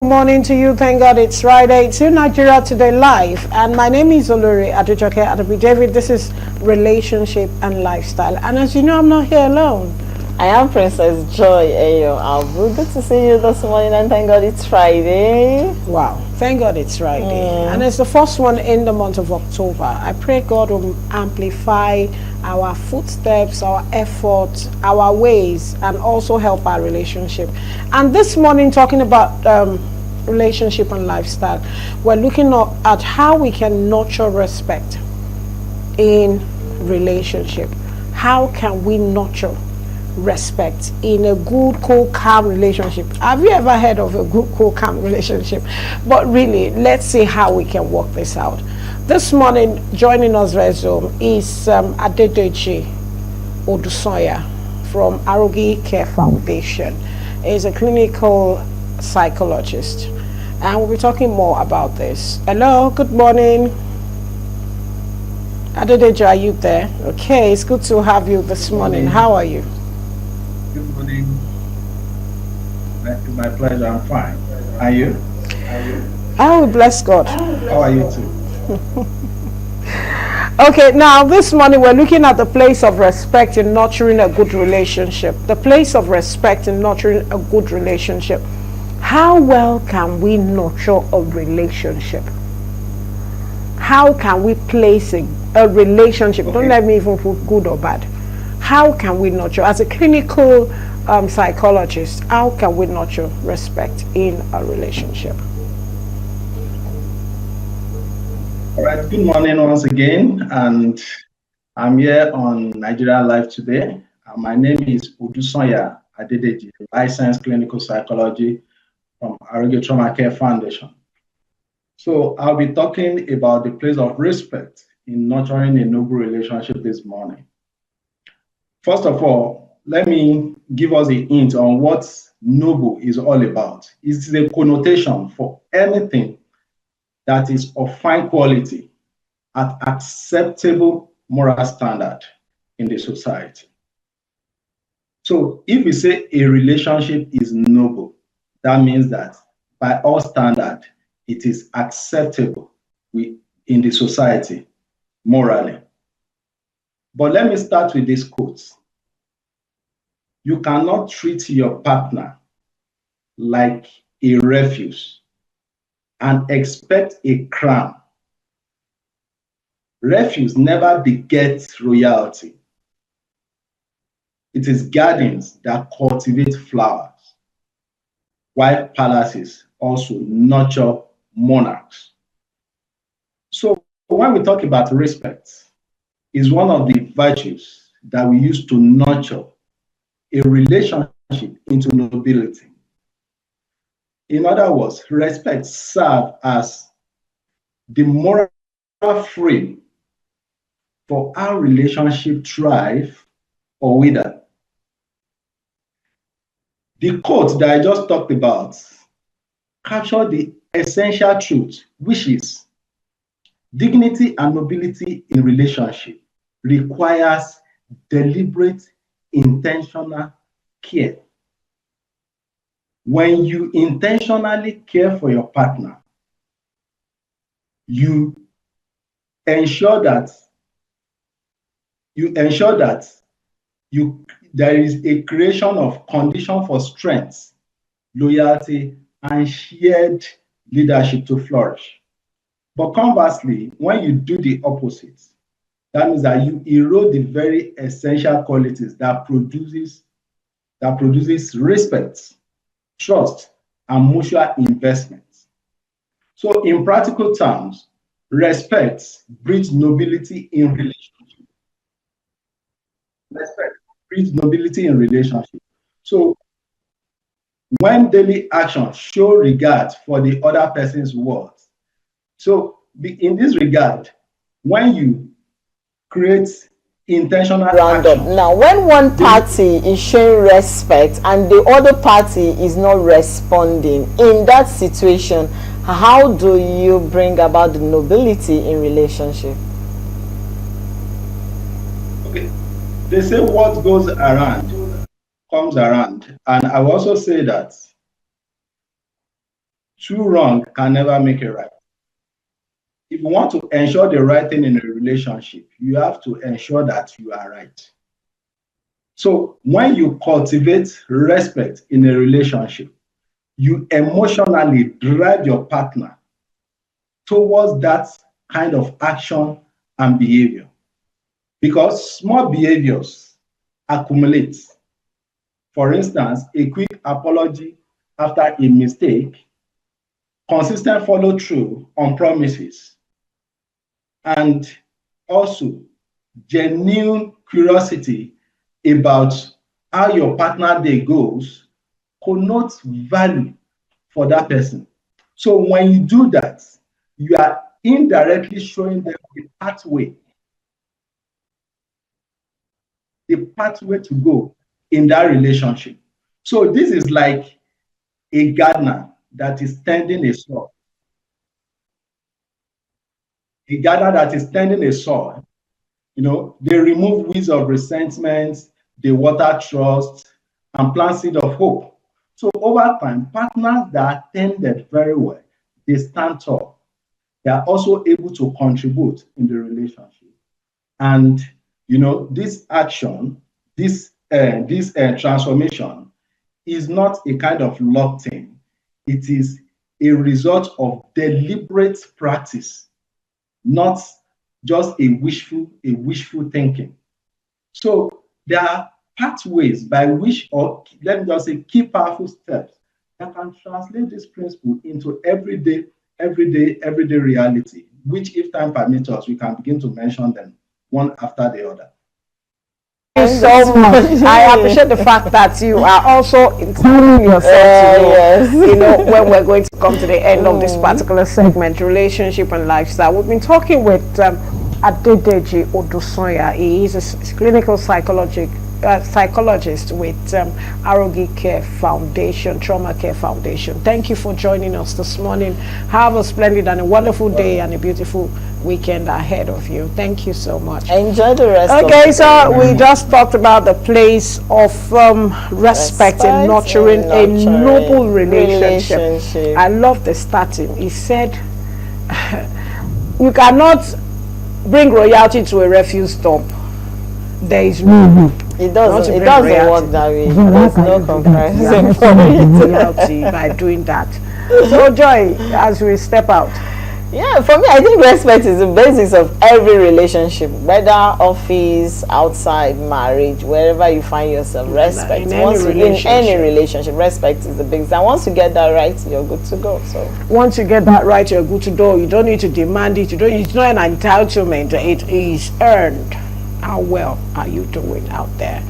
Morning to you. Thank God it's Friday. It's in Nigeria Today Live, and my name is Olori Adejoke Adabi David. This is Relationship and Lifestyle, and as you know, I'm not here alone. I am Princess Joy Ayo Abu. Good to see you this morning, and thank God it's Friday. Wow, thank God it's Friday, and it's the first one in the month of October. I pray God will amplify our footsteps, our efforts, our ways, and also help our relationship. And this morning, talking about relationship and lifestyle, we're looking at how we can nurture respect in relationship. How can we nurture respect in a good, cool, calm relationship? Have you ever heard of a good, cool, calm relationship? But really, let's see how we can work this out. This morning, joining us via Zoom is Adedeji Odusoya from Arogi Care Foundation. He's a clinical psychologist, and we'll be talking more about this. Hello, good morning. Adedeji, are you there? Okay, it's good to have you this morning. How are you? Good morning. My pleasure. I'm fine. Are you? I will bless God. How are you too? Okay, now this morning we're looking at the place of respect in nurturing a good relationship. The place of respect in nurturing a good relationship. How well can we nurture a relationship? How can we place a relationship? Okay. Don't let me even put good or bad. How can we nurture, as a clinical psychologist, how can we nurture respect in a relationship? All right, good morning once again, and I'm here on Nigeria Live today. My name is Odusoya Adedeji, licensed clinical psychology from Arogi Trauma Care Foundation. So I'll be talking about the place of respect in nurturing a noble relationship this morning. First of all, let me give us a hint on what noble is all about. It's a connotation for anything that is of fine quality at acceptable moral standard in the society. So if we say a relationship is noble, that means that by all standard, it is acceptable in the society morally. But let me start with this quote. You cannot treat your partner like a refuse and expect a crown. Refuse never begets royalty. It is gardens that cultivate flowers, while palaces also nurture monarchs. So when we talk about respect, it's one of the virtues that we use to nurture a relationship into nobility. In other words, respect serves as the moral frame for how relationship thrive or wither. The quote that I just talked about captured the essential truth, which is dignity and nobility in relationship requires deliberate, intentional care. When you intentionally care for your partner, you ensure that there is a creation of condition for strength, loyalty, and shared leadership to flourish. But conversely, when you do the opposite, that means that you erode the very essential qualities that produces respect, trust, and mutual investment. So in practical terms, respect breeds nobility in relationship. Respect breeds nobility in relationship. So when daily actions show regard for the other person's words, so in this regard, when you create intentional action. Now, when one party is showing respect and the other party is not responding, in that situation, how do you bring about the nobility in relationship? Okay, they say what goes around comes around, and I will also say that two wrong can never make a right. If you want to ensure the right thing in a relationship, you have to ensure that you are right. So when you cultivate respect in a relationship, you emotionally drive your partner towards that kind of action and behavior. Because small behaviors accumulate. For instance, a quick apology after a mistake, consistent follow through on promises, and also genuine curiosity about how your partner day goes connotes value for that person. So when you do that, you are indirectly showing them the pathway to go in that relationship. So this is like a gardener that is tending a soil. A gardener that is tending a soil, they remove weeds of resentment, they water trust, and plant seed of hope. So over time, partners that are tended very well, they stand tall. They are also able to contribute in the relationship. And this action, this transformation is not a kind of luck thing. It is a result of deliberate practice, not just a wishful thinking. So there are pathways by which, or let me just say, key powerful steps that can translate this principle into everyday reality, which, if time permits us, we can begin to mention them one after the other. Thank you so much. I appreciate the fact that you are also including yourself to know, when we're going to come to the end of this particular segment, relationship and lifestyle. We've been talking with Adedeji Odunsanya. He is a clinical psychologist with Arogi Care Foundation, Trauma Care Foundation. Thank you for joining us this morning. Have a splendid and a wonderful day and a beautiful weekend ahead of you. Thank you so much. Enjoy the rest of the day. So we day. just talked about the place of respect in nurturing a noble relationship. I love the starting. He said, you cannot bring royalty to a refuse dump. There is no It doesn't work that way. There's no comparison for royalty by doing that. So Joy, as we step out. Yeah, for me, I think respect is the basis of every relationship, whether office, outside, marriage, wherever you find yourself. Respect. In any relationship, respect is the biggest. And once you get that right, you're good to go. So once you get that right, you're good to go. You don't need to demand it. It's not an entitlement. It is earned. How well are you doing out there?